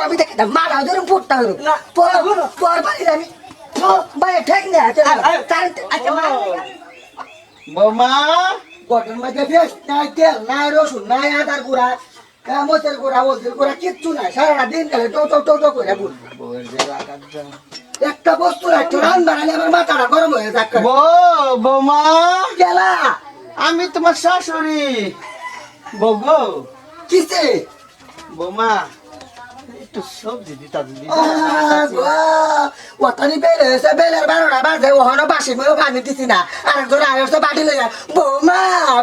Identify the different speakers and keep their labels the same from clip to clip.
Speaker 1: আমি দেখে মারা ধরে ফুটটা হলো তোর বাড়ি আমি ভাই ঠিক না
Speaker 2: বৌমা
Speaker 1: গটন মাঝে বেশ নাই তেল নাই রসুন নাই আদার গুঁড়া মতের গুঁড়া ওদের গুঁড়া কিচ্ছু নাই সারা দিন গেলে টো করে একটা বস্তু রাখছো রান বানালে আমার মাথাটা গরম হয়ে যাক
Speaker 2: বৌমা
Speaker 1: গেলা
Speaker 2: আমি তোমার শাশুড়ি বৌগো
Speaker 1: কিসে
Speaker 2: বৌমা একটু সবজি দিতা দিদি
Speaker 1: ওতানি বেড়েছে বেলের 12টা বাজে ওখানে বাসি মেয়ে পানি দিছি না আরেকজন আরেকটা বাটি লইয়া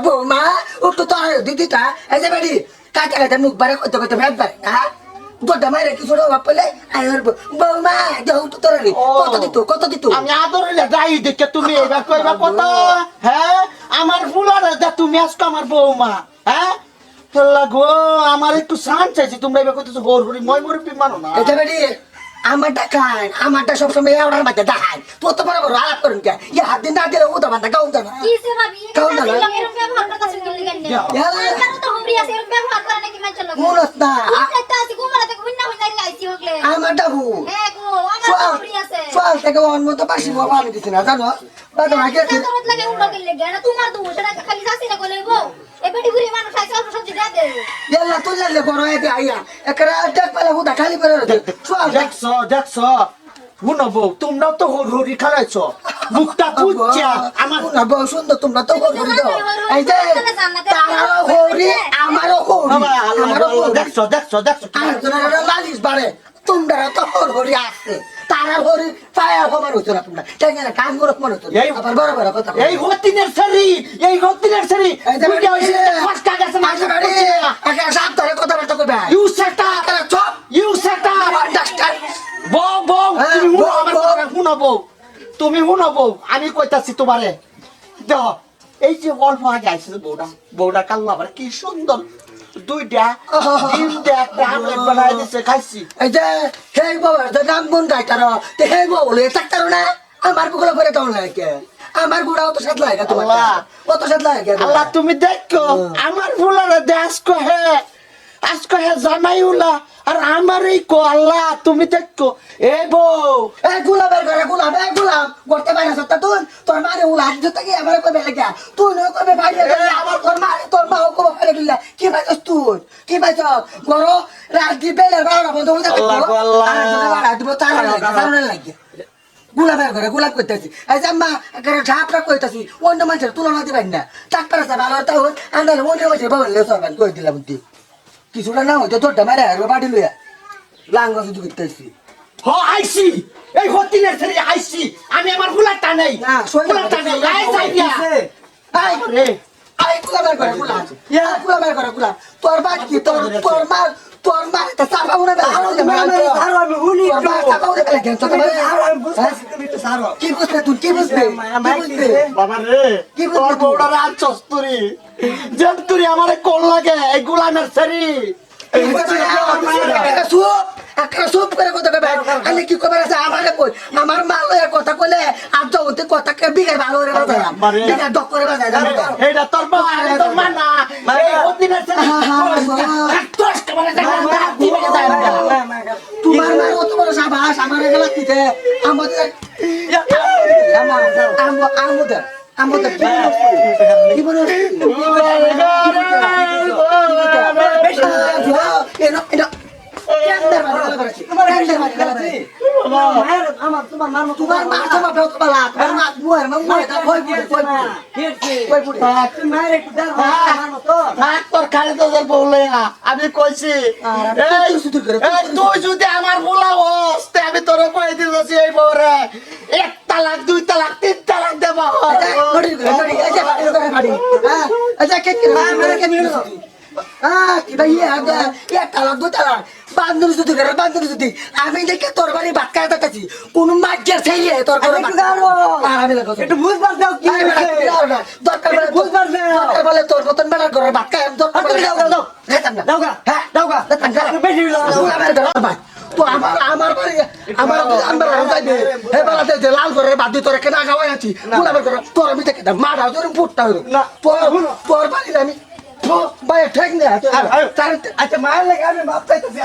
Speaker 1: বৌমা একটু তোর দিদিটা এই যে বাড়ি কাটা কাটা মুখ বারে করতে ভেদ বারে না গোটা মাইরে কিছু অভাব পেলে বৌমা যাও তো তোর কত দিত
Speaker 2: আমি আদর যাই দেখে তুমি এবার কইবা কত হ্যাঁ আমার ফুলার তুমি আজকে আমার বৌমা হ্যাঁ গো আমার একটু শান চাইছি তোমরা এবার কইতেছো হোর হরি মই মুরব্বি মানো না
Speaker 1: এটা বেরি আমারটা খান আমারটা সবসময় ওড়ার মাঝে দেখায় তো তো বড় বড় আলাপ করুন কে ইয়া হাত দিন না দিলে ও তো বান্দা গাউন জানা
Speaker 3: কি সে ভাবি
Speaker 1: গাউন জানা
Speaker 3: এরকম ব্যবহার করতেছেন কি লাগেন না তো হুমরি আছে এরকম ব্যবহার করে নাকি মানছ লোক
Speaker 1: মুরত না
Speaker 3: একটা আছে গোমালা থেকে বুন্না হই যাই আইছি হগলে
Speaker 1: আমারটা হু
Speaker 3: হ্যাঁ গো আমার হুমরি আছে
Speaker 1: সোয়াল থেকে অন্য তো বাসি বাবা আমি দিছি না জানো বাদা আগে
Speaker 3: তো মত লাগে উড়ো গেলে গেনা তোমার তো সেটা খালি যাসি না কইলেবো এবারে বুড়ি মানুষ আছে অল্প সবজি দে দে
Speaker 1: এলা তো জানলে বড় এতে আইয়া একরা দেখ পালে হুদা খালি করে সোয়াল
Speaker 2: দেখছো শুনো বউ তোমরাও তো হোর হরি খালাইছো মুখটা পুচ্চা আমার
Speaker 1: না বউ সুন্দর তোমরা তো হরি দাও এই যে তারাও হরি আমারও হরি
Speaker 2: দেখছো
Speaker 1: আর তোরা লালিশ বাড়ে তোমরা তো হরি আসছে তারা হরি পায়া খবর হইতো না তোমরা তাই না কাম করত মনে হতো আবার বড় বড় কথা
Speaker 2: এই হতিনের সারি
Speaker 1: তুমি কি হইছে
Speaker 2: কষ্টা গেছে
Speaker 1: মাঝে বাড়ি একটা সাবধানে কথা বলতে কইবা
Speaker 2: ইউ সেটা
Speaker 1: চপ
Speaker 2: ইউ সেটা
Speaker 1: আন্ডারস্ট্যান্ড
Speaker 2: বউ তুমি শুনো বউ আমি কইতাছি তোমারে দেখো এই যে অল্প আগে আইছে বউটা কাল্লা আবার কি সুন্দর দুইটা তিনটা একটা আমলেট বানাই দিছে খাইছি
Speaker 1: এই যে হেই বাবা তো নাম গুন গাইতার তে হেই বাবা বলে থাকতার না আমার বুকলা করে দাও লাগে আমার গুড়াও তো সাত লাগে তোমার কত সাত লাগে
Speaker 2: আল্লাহ তুমি দেখো আমার ফুলারে আজকে হে জামাইউলা আর আমার এই কো আল্লাহ তুমি দেখো এ বউ
Speaker 1: এ গোলাপের ঘরে গোলাপ করতে পারে সত্তা তুই তোর মারে উলা আজ থেকে আমার কবে লাগা তুই নয় কবে বাইরে আমার তোর মা কবে বাইরে গিলা কি পাইছস তুই কি পাইছস বড় রাত দি বেলের 12টা বন্ধ হয়ে যাবে আর দিব তার লাগে গোলাপের ঘরে গোলাপ করতেছি এই যে আম্মা একটা ঝাপটা কইতাছি অন্য মানুষের তুলনা দিবেন না চাকপারা সে ভালো তাও আন্দালে অন্য মানুষের বাবা লে সরবেন কই দিলাম তুই কিছুটা না হইতো তোরটা মারে আর বাড়ি লইয়া লাঙ্গ শুধু করতেছি
Speaker 2: আইছি এই হতিনের সারি আইছি আমি আমার ফুলারটা নেই
Speaker 1: না
Speaker 2: ফুলারটা নেই আই যাইয়া
Speaker 1: আই রে আই গোলাপের ঘরে গোলাপ তোর বাদ কি তোর মা তা সাবা উনা বেলা
Speaker 4: সারো আমি হুনি
Speaker 1: তোর মা সাবা উনা বেলা কেন তো
Speaker 4: আমি বুঝতেছি তুমি একটু সারো
Speaker 1: কি বুঝবে তুই কি বুঝবে
Speaker 2: বাবা রে
Speaker 1: কি
Speaker 2: তোর
Speaker 1: বুঝবে
Speaker 2: বউটা রাজচস্তুরি জন্তুরি আমারে কোল লাগে এই গোলামের সারি
Speaker 1: একটা সুপ করে কথা কবে আমি কি কবে আছে আমারে কই আমার মাল লয়ে কথা কইলে আর যৌতে কথা কে বিঘের ভালো করে বাজাইলাম বিঘের ডক করে বাজাইলাম
Speaker 2: এইটা তোর বউ আর তোর মা না এই হতিনের সারি তোর কেমন
Speaker 1: তোমার মা কত বড় সাবাস আমার এগুলা দিতে আমাদের আমাদের কি বলে তোমার মা
Speaker 2: তোর খালি তোদের বউলে আমি কইছি তুই যদি আমার বলা হস্তে আমি তোর কই দিতেছি এই বউরে 1 তালাক 2 তালাক 3 তালাক দেব
Speaker 1: আমি দেখে তোর বাড়ি ভাত খাইতেছি কোন মাঝের ছেলে তোর
Speaker 4: একটু বুঝবার দাও কি
Speaker 1: দরকার বলে তোর মতন বেড়ার ঘরে ভাত খাই তো আমার বাড়ি লাল করে বাদ তোর কেনা খাওয়াই আছি গোলাপের ঘরে তোর আমি দেখে মারা তোর ফুটটা হইল তোর বাড়ি আমি ভাই ঠেক নেই
Speaker 4: আচ্ছা মায়ের লাগে আমি ভাব চাইতেছি